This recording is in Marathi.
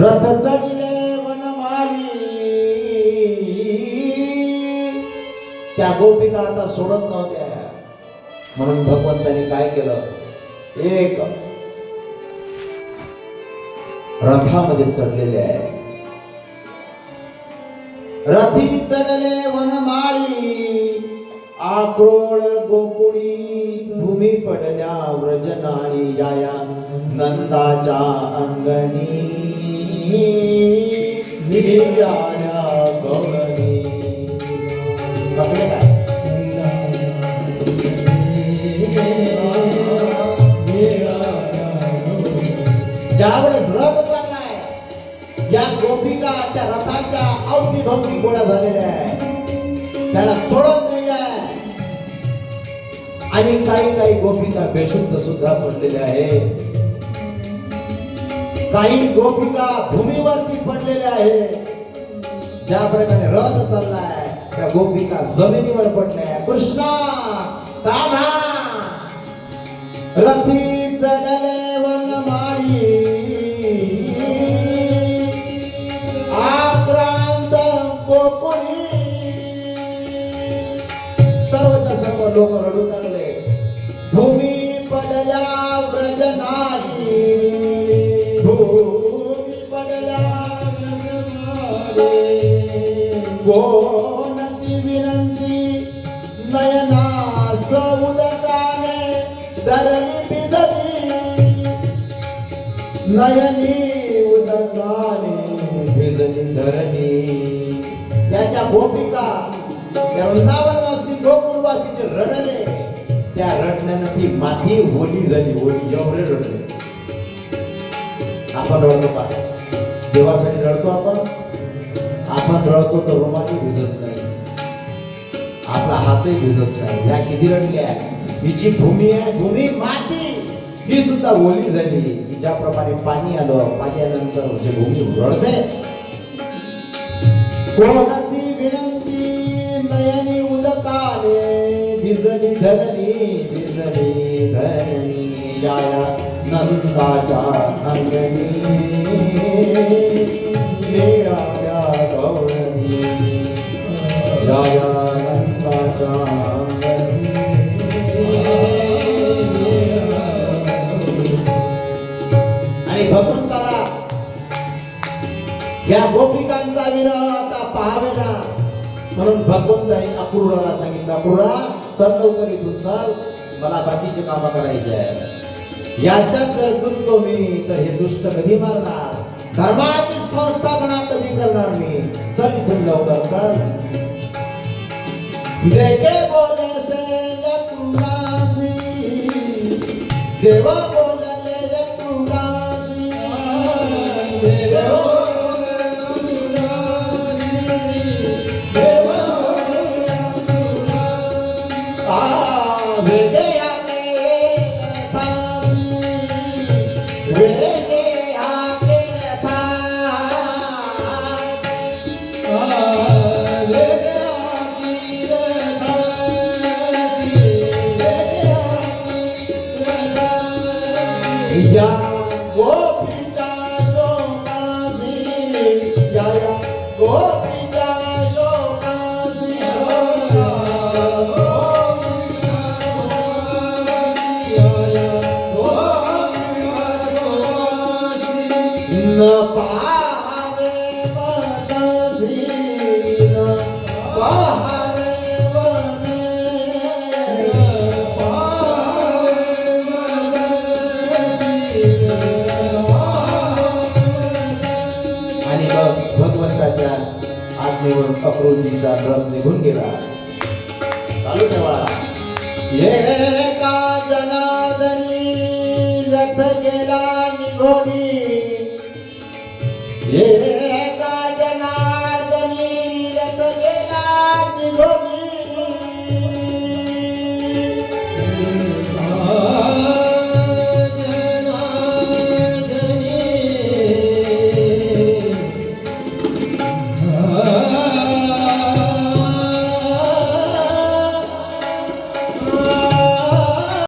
रथ चढिले वनमाळी, त्या गोपिका आता सोडत नव्हत्या. म्हणून भगवंताने काय केलं, एक रथामध्ये चढलेले आहे. रथी चढले वनमाळी, आक्रोळ गोकुळी भूमी पडल्या व्रजनाळी. या नंदाच्या अंगणी निराळ्या गवळणी. कपडे काय ज्यावेळेस रथ चाललाय, या गोपिका त्या रथाच्या अवतीभवती गोळा झालेल्या आहे, त्याला सोडत नाही आहे. आणि काही गोपिका बेशुद्ध सुद्धा पडलेल्या आहेत. काही गोपिका भूमीवरती पडलेल्या आहेत. ज्या प्रकारे रथ चाललाय, त्या गोपिका जमिनीवर पडल्या. कृष्णा कान्हा रथी चढले वनमाळी, आक्रांत गोकुळी. सर्वच्या सर्व लोक रडू लागले. भूमी पडल्या व्रजनाळी, भूमी पडल्या व्रजनाळी. गोनती विनंती नयनास उदकाने धरणी भिजली, नयनी उदकाने भिजली धरणी. त्याच्या गोपिका त्या वृंदावनवासी गोकुळवासीचे रडले. त्या रडण्यानं ती माती ओली झाली. ओली एवढे रडले. आपण रडतो का? देवासाठी रडतो आपण रडतो तर रुमाली भिजत नाही, आपला हातही भिजत नाही. या किती रडल्या. हिची भूमी आहे, भूमी माती ही सुद्धा ओली झाली. की ज्याप्रमाणे पाणी आलं, पाणी आल्यानंतर जे भूमी रडते. कोणती विनंती नयनी उदकाने भिजली धरणी, भिजली धरणी. या नंदाच्या अंगणी निराळ्या गवळणी. या नंदाच्या अंगणी. आणि भगवंताला या गोपिकांचा विरह आता पाहावे ना, म्हणून भगवंताने अक्रूराला सांगितलं, अक्रूरा चल लवकर इथून चल, मला बाकीचे काम करायचे आहे. याच्यात जर गुंतलो मी तर हे दुष्ट कधी मारणार, धर्माची संस्थापना कधी करणार मी. चल इथून लवकर चल. देखे बोले से अक्रूरासी, देवा बोलले अक्रूरासी, देवा या गोपीच्या शोकासी, या गोपीच्या शोकासी, न पाहावे वनसी, न पाहावे भगवंताच्या आज्ञेवरून अक्रूरजीचा रथ निघून गेला. चालू ठेवा. एका जनार्दनी रथ गेला निघोनी,